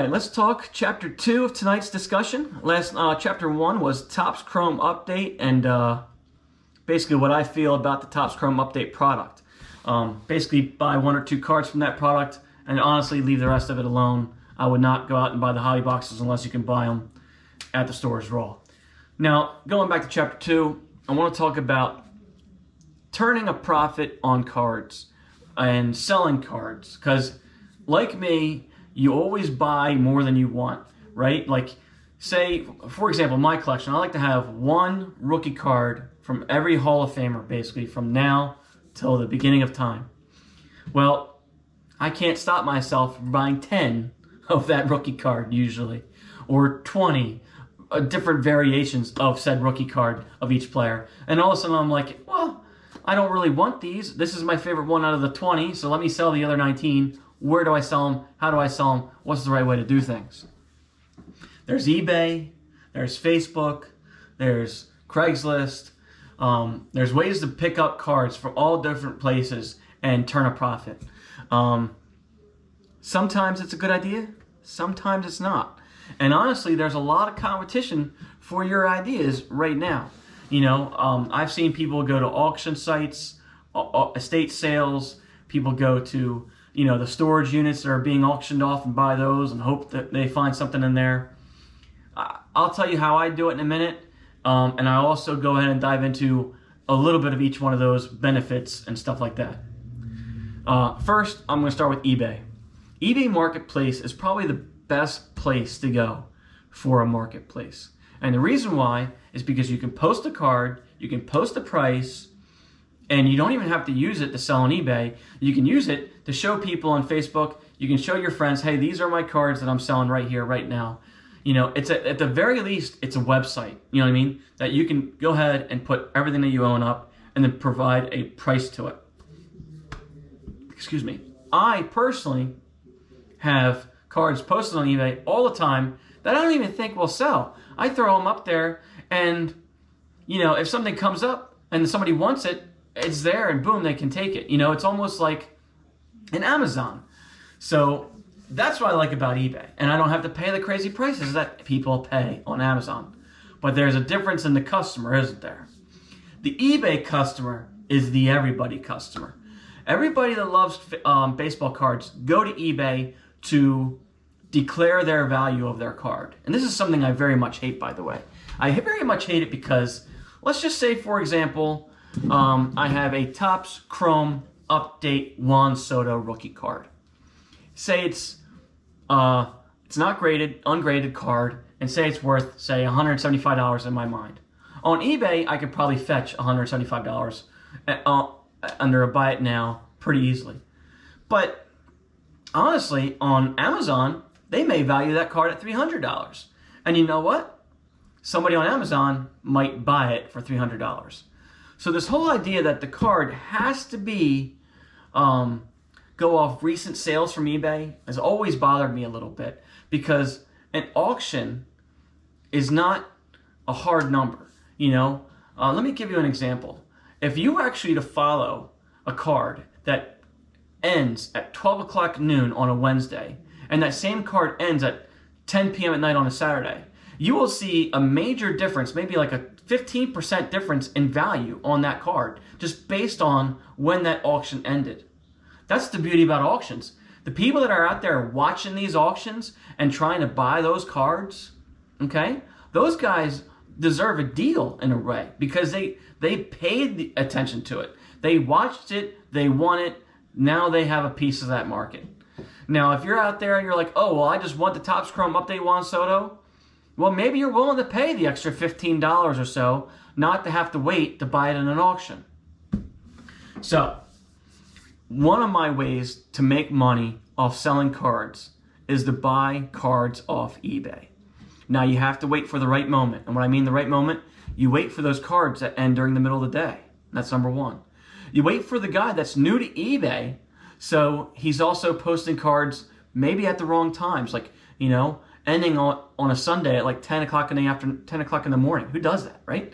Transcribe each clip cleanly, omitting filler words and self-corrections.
right, let's talk Chapter 2 of tonight's discussion. Chapter 1 was Topps Chrome Update and basically what I feel about the Topps Chrome Update product. Basically, buy one or two cards from that product and honestly leave the rest of it alone. I would not go out and buy the hobby boxes unless you can buy them at the stores raw. Now, going back to Chapter 2, I want to talk about turning a profit on cards and selling cards, because like me, you always buy more than you want, right? Like, say, for example, my collection, I like to have one rookie card from every Hall of Famer, basically, from now till the beginning of time. Well, I can't stop myself from buying 10 of that rookie card, usually, or 20 different variations of said rookie card of each player. And all of a sudden, I'm like, well, I don't really want these. This is my favorite one out of the 20, so let me sell the other 19. Where do I sell them? How do I sell them? What's the right way to do things? There's eBay, there's Facebook, there's Craigslist. There's ways to pick up cards from all different places and turn a profit. Sometimes it's a good idea, sometimes it's not. And honestly, there's a lot of competition for your ideas right now. You know, I've seen people go to auction sites, estate sales, people go to, you know, the storage units that are being auctioned off and buy those and hope that they find something in there. I'll tell you how I do it in a minute, and I also go ahead and dive into a little bit of each one of those benefits and stuff like that. First, I'm going to start with eBay. eBay Marketplace is probably the best place to go for a marketplace. And the reason why is because you can post a card, you can post a price, and you don't even have to use it to sell on eBay. You can use it to show people on Facebook. You can show your friends, hey, these are my cards that I'm selling right here, right now. You know, it's at the very least, it's a website, you know what I mean? That you can go ahead and put everything that you own up and then provide a price to it. Excuse me. I personally have cards posted on eBay all the time that I don't even think will sell. I throw them up there and, you know, if something comes up and somebody wants it, it's there and boom, they can take it. You know, it's almost like an Amazon. So that's what I like about eBay. And I don't have to pay the crazy prices that people pay on Amazon. But there's a difference in the customer, isn't there? The eBay customer is the everybody customer. Everybody that loves baseball cards go to eBay to declare their value of their card. And this is something I very much hate, by the way. I very much hate it because, let's just say, for example, I have a Topps Chrome Update Juan Soto rookie card. Say it's not graded, ungraded card, and say it's worth, say, $175 in my mind. On eBay, I could probably fetch $175 under a buy it now pretty easily. But honestly, on Amazon, they may value that card at $300. And you know what? Somebody on Amazon might buy it for $300. So this whole idea that the card has to be go off recent sales from eBay has always bothered me a little bit, because an auction is not a hard number. You know, let me give you an example. If you were actually to follow a card that ends at 12 o'clock noon on a Wednesday, and that same card ends at 10 p.m. at night on a Saturday, you will see a major difference, maybe like a 15% difference in value on that card, just based on when that auction ended. That's the beauty about auctions. The people that are out there watching these auctions and trying to buy those cards, okay, those guys deserve a deal in a way, because they paid the attention to it. They watched it, they won it, now they have a piece of that market. Now, if you're out there and you're like, oh, well, I just want the Topps Chrome Update Juan Soto, well, maybe you're willing to pay the extra $15 or so not to have to wait to buy it in an auction. So, one of my ways to make money off selling cards is to buy cards off eBay. Now, you have to wait for the right moment. And when I mean the right moment, you wait for those cards that end during the middle of the day. That's number one. You wait for the guy that's new to eBay, so he's also posting cards maybe at the wrong times, like, you know, ending on a Sunday at like 10 o'clock in the afternoon, 10 o'clock in the morning. Who does that, right?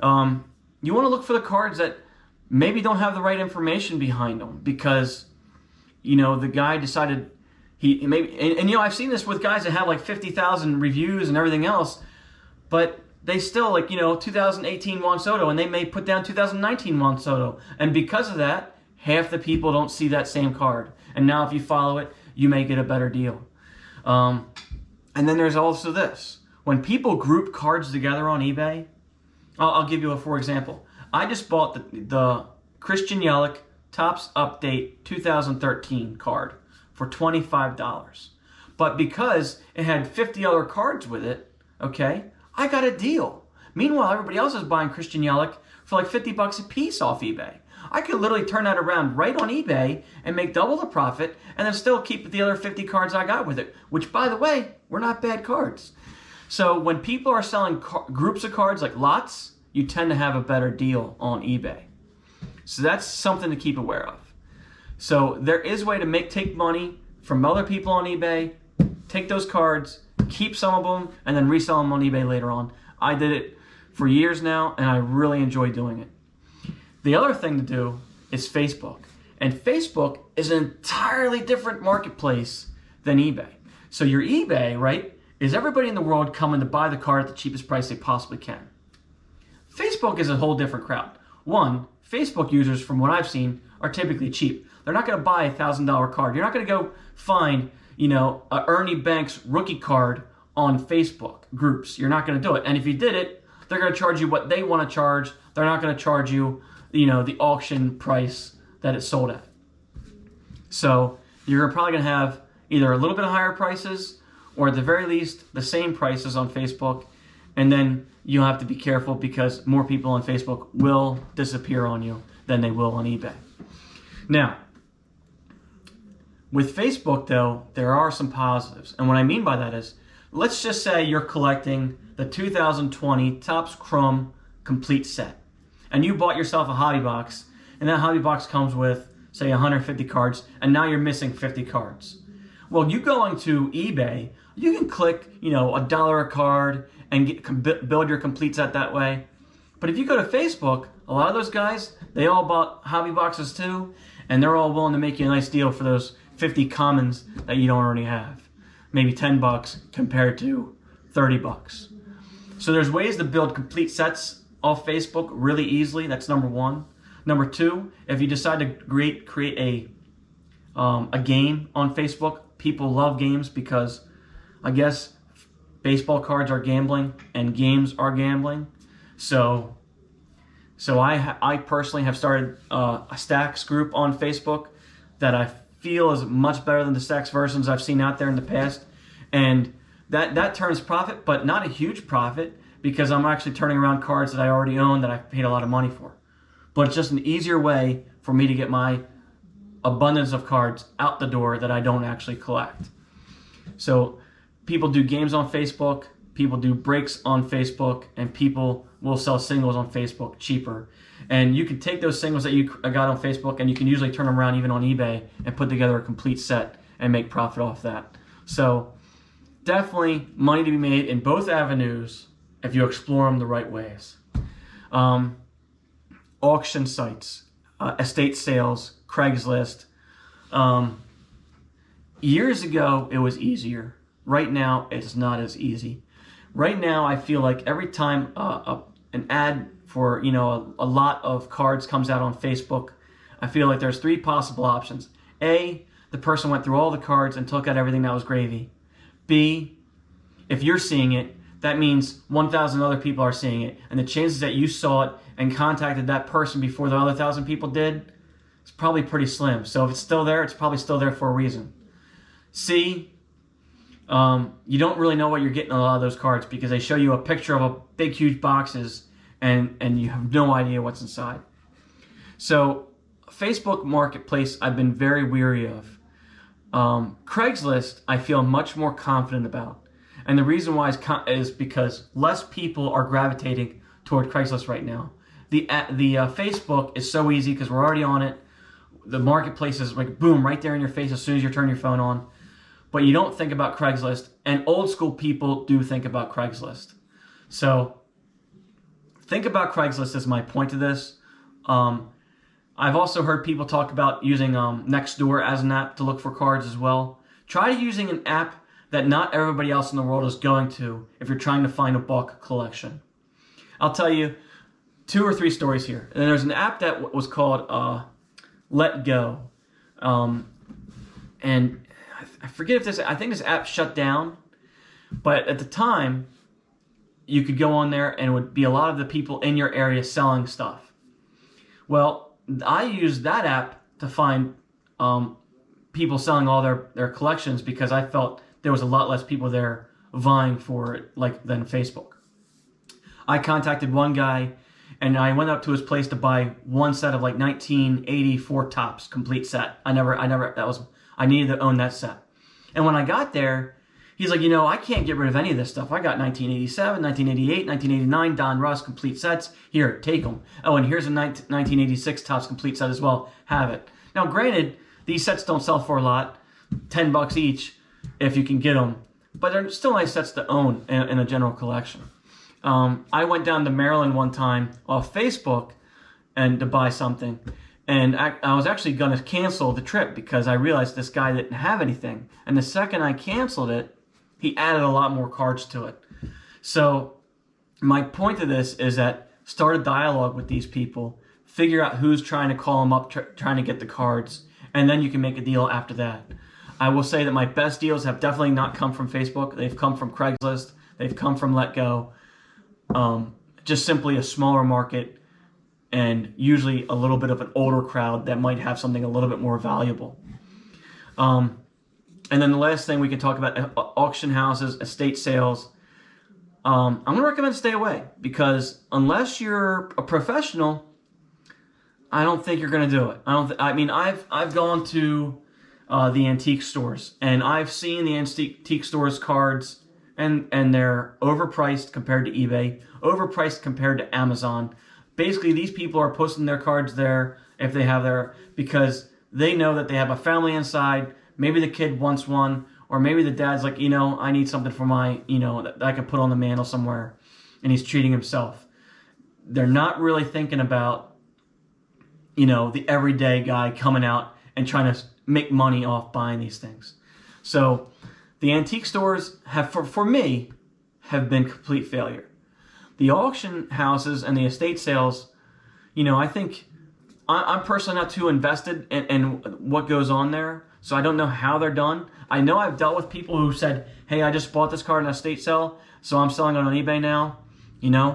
You want to look for the cards that maybe don't have the right information behind them, because, you know, the guy decided He maybe, and you know, I've seen this with guys that have like 50,000 reviews and everything else, but they still, like, you know, 2018 Juan Soto, and they may put down 2019 Juan Soto. And because of that, half the people don't see that same card. And now if you follow it, you may get a better deal. And then there's also this. When people group cards together on eBay, I'll give you a for example. I just bought the Christian Yelich Topps Update 2013 card for $25. But because it had 50 other cards with it, okay, I got a deal. Meanwhile, everybody else is buying Christian Yelich for like 50 bucks a piece off eBay. I could literally turn that around right on eBay and make double the profit and then still keep the other 50 cards I got with it, which, by the way, were not bad cards. So when people are selling groups of cards like lots, you tend to have a better deal on eBay. So that's something to keep aware of. So there is a way to take money from other people on eBay, take those cards, keep some of them, and then resell them on eBay later on. I did it for years now, and I really enjoy doing it. The other thing to do is Facebook. And Facebook is an entirely different marketplace than eBay. So your eBay, right, is everybody in the world coming to buy the card at the cheapest price they possibly can. Facebook is a whole different crowd. One, Facebook users, from what I've seen, are typically cheap. They're not going to buy a $1,000 card. You're not going to go find, you know, a Ernie Banks rookie card on Facebook groups. You're not going to do it. And if you did it, they're going to charge you what they want to charge. They're not going to charge you, you know, the auction price that it's sold at. So you're probably going to have either a little bit higher prices or at the very least the same prices on Facebook. And then you'll have to be careful because more people on Facebook will disappear on you than they will on eBay. Now, with Facebook, though, there are some positives. And what I mean by that is, let's just say you're collecting the 2020 Topps Chrome Complete Set. And you bought yourself a hobby box, and that hobby box comes with, say, 150 cards, and now you're missing 50 cards. Well, you going to eBay, you can click, you know, $1 a card and build your complete set that way. But if you go to Facebook, a lot of those guys, they all bought hobby boxes too, and they're all willing to make you a nice deal for those 50 commons that you don't already have. Maybe 10 bucks compared to 30 bucks. So there's ways to build complete sets off Facebook really easily. That's number one. Number two, if you decide to create a game on Facebook, people love games because I guess baseball cards are gambling and games are gambling. So I personally have started a Stacks group on Facebook that I feel is much better than the Stacks versions I've seen out there in the past. And that turns profit, but not a huge profit because I'm actually turning around cards that I already own that I've paid a lot of money for. But it's just an easier way for me to get my abundance of cards out the door that I don't actually collect. So people do games on Facebook, people do breaks on Facebook, and people will sell singles on Facebook cheaper. And you can take those singles that you got on Facebook and you can usually turn them around even on eBay and put together a complete set and make profit off that. So definitely money to be made in both avenues if you explore them the right ways. Auction sites, estate sales, Craigslist. Years ago, it was easier. Right now, it's not as easy. Right now, I feel like every time an ad for, you know, a lot of cards comes out on Facebook, I feel like there's three possible options. A, the person went through all the cards and took out everything that was gravy. B, if you're seeing it, that means 1,000 other people are seeing it, and the chances that you saw it and contacted that person before the other 1,000 people did, it's probably pretty slim. So if it's still there, it's probably still there for a reason. C, you don't really know what you're getting on a lot of those cards because they show you a picture of a big, huge boxes and you have no idea what's inside. So Facebook Marketplace, I've been very weary of. Craigslist, I feel much more confident about. And the reason why is because less people are gravitating toward Craigslist right now. The Facebook is so easy because we're already on it. The marketplace is like boom, right there in your face as soon as you turn your phone on. But you don't think about Craigslist, and old school people do think about Craigslist. So think about Craigslist as my point to this. I've also heard people talk about using Nextdoor as an app to look for cards as well. Try using an app that not everybody else in the world is going to if you're trying to find a bulk collection. I'll tell you 2 or 3 stories here. And there's an app that was called Let Go. And I forget if I think this app shut down, but at the time, you could go on there and it would be a lot of the people in your area selling stuff. Well, I used that app to find people selling all their collections because I felt there was a lot less people there vying for it than Facebook. I contacted one guy and I went up to his place to buy one set of 1984 Topps complete set. I needed to own that set. And when I got there, he's like, I can't get rid of any of this stuff. I got 1987, 1988, 1989 Don Russ complete sets. Here, take them. Oh, and here's a 1986 Topps complete set as well. Have it. Now, granted, these sets don't sell for a lot, $10 each if you can get them, but they're still nice sets to own in a general collection. I went down to Maryland one time off Facebook and to buy something. And I was actually going to cancel the trip because I realized this guy didn't have anything. And the second I canceled it, he added a lot more cards to it. So my point to this is that start a dialogue with these people, figure out who's trying to call them up, trying to get the cards, and then you can make a deal after that. I will say that my best deals have definitely not come from Facebook. They've come from Craigslist. They've come from Let Go. Just simply a smaller market and usually a little bit of an older crowd that might have something a little bit more valuable. And then the last thing we can talk about, auction houses, estate sales. I'm going to recommend stay away because unless you're a professional, I don't think you're going to do it. I've gone to the antique stores and I've seen the antique stores cards and they're overpriced compared to eBay, overpriced compared to Amazon. Basically, these people are posting their cards there if they have because they know that they have a family inside. Maybe the kid wants one, or maybe the dad's like, I need something for my, that I can put on the mantle somewhere, and he's treating himself. They're not really thinking about, the everyday guy coming out and trying to make money off buying these things. So the antique stores for me, have been complete failure. The auction houses and the estate sales, I think I'm personally not too invested in what goes on there, so I don't know how they're done. I know I've dealt with people who said, hey, I just bought this card in an estate sale, so I'm selling it on eBay now,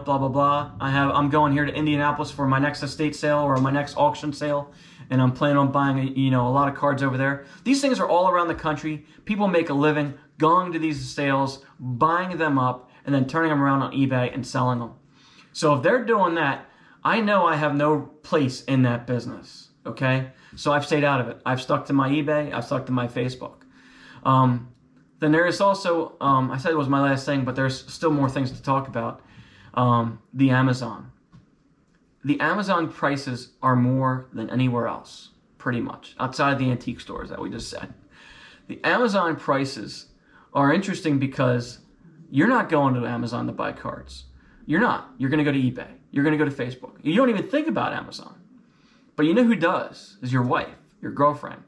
blah, blah, blah. I'm going here to Indianapolis for my next estate sale or my next auction sale, and I'm planning on buying, a lot of cards over there. These things are all around the country. People make a living going to these sales, buying them up, and then turning them around on eBay and selling them. So if they're doing that, I know I have no place in that business, okay? So I've stayed out of it. I've stuck to my eBay. I've stuck to my Facebook. Then there is also, I said it was my last thing, but there's still more things to talk about. The Amazon. The Amazon prices are more than anywhere else, pretty much, outside of the antique stores that we just said. The Amazon prices are interesting because you're not going to Amazon to buy cards. You're not. You're going to go to eBay. You're going to go to Facebook. You don't even think about Amazon. But you know who does? Is your wife, your girlfriend.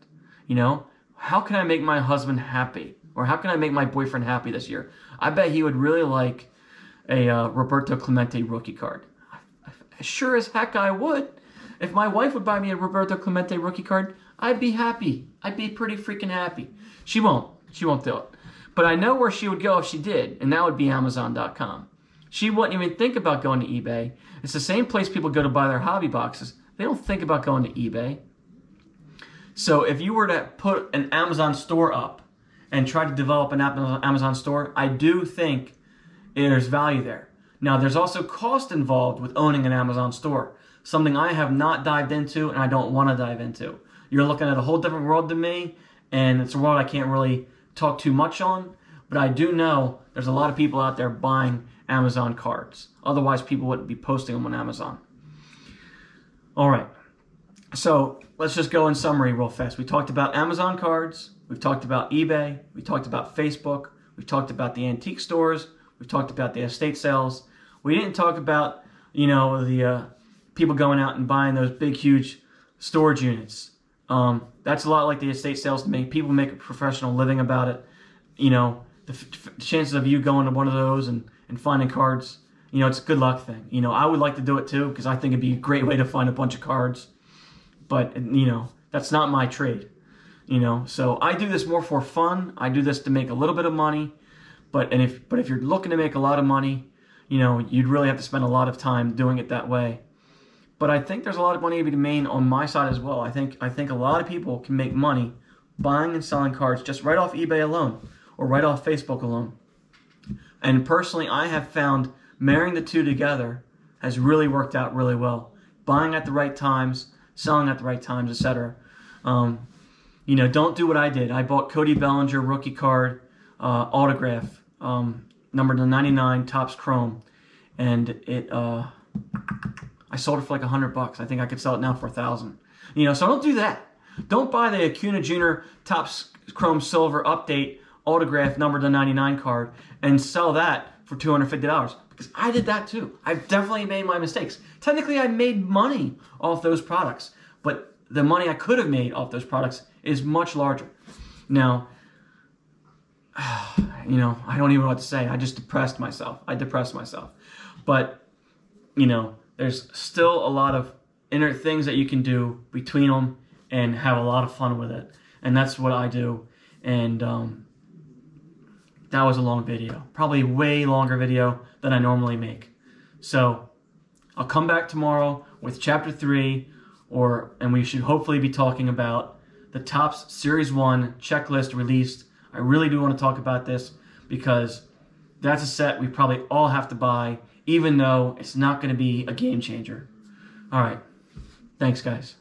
How can I make my husband happy? Or how can I make my boyfriend happy this year? I bet he would really like a Roberto Clemente rookie card. Sure as heck I would. If my wife would buy me a Roberto Clemente rookie card, I'd be happy. I'd be pretty freaking happy. She won't. She won't do it. But I know where she would go if she did, and that would be Amazon.com. She wouldn't even think about going to eBay. It's the same place people go to buy their hobby boxes. They don't think about going to eBay. So if you were to put an Amazon store up and try to develop an Amazon store, I do think there's value there. Now, there's also cost involved with owning an Amazon store, something I have not dived into and I don't want to dive into. You're looking at a whole different world than me, and it's a world I can't really talk too much on, but I do know there's a lot of people out there buying Amazon cards. Otherwise, people wouldn't be posting them on Amazon. All right, so let's just go in summary real fast. We talked about Amazon cards, we've talked about eBay, we talked about Facebook, we've talked about the antique stores, we've talked about the estate sales. We didn't talk about, the people going out and buying those big, huge storage units. That's a lot like the estate sales to me. People make a professional living about it. You know, the chances of you going to one of those and finding cards, you know, it's a good luck thing. You know, I would like to do it too because I think it'd be a great way to find a bunch of cards. But, you know, that's not my trade. You know, so I do this more for fun. I do this to make a little bit of money. But if you're looking to make a lot of money, you know, you'd really have to spend a lot of time doing it that way. But I think there's a lot of money to be made on my side as well. I think a lot of people can make money buying and selling cards just right off eBay alone or right off Facebook alone. And personally, I have found marrying the two together has really worked out really well. Buying at the right times, selling at the right times, etc. You know, don't do what I did. I bought Cody Bellinger rookie card autograph, number 99 Topps Chrome, and I sold it for like $100. I think I could sell it now for $1,000. You know, so don't do that. Don't buy the Acuna Jr. Topps Chrome Silver Update autograph number to 99 card and sell that for $250 because I did that too. I've definitely made my mistakes. Technically, I made money off those products, but the money I could have made off those products is much larger. Now, you know, I don't even know what to say. I just depressed myself. But, you know, there's still a lot of inner things that you can do between them and have a lot of fun with it. And that's what I do. And that was a long video. Probably way longer video than I normally make. So I'll come back tomorrow with Chapter 3, and we should hopefully be talking about the Topps Series 1 checklist released. I really do want to talk about this because that's a set we probably all have to buy, even though it's not going to be a game changer. All right. Thanks, guys.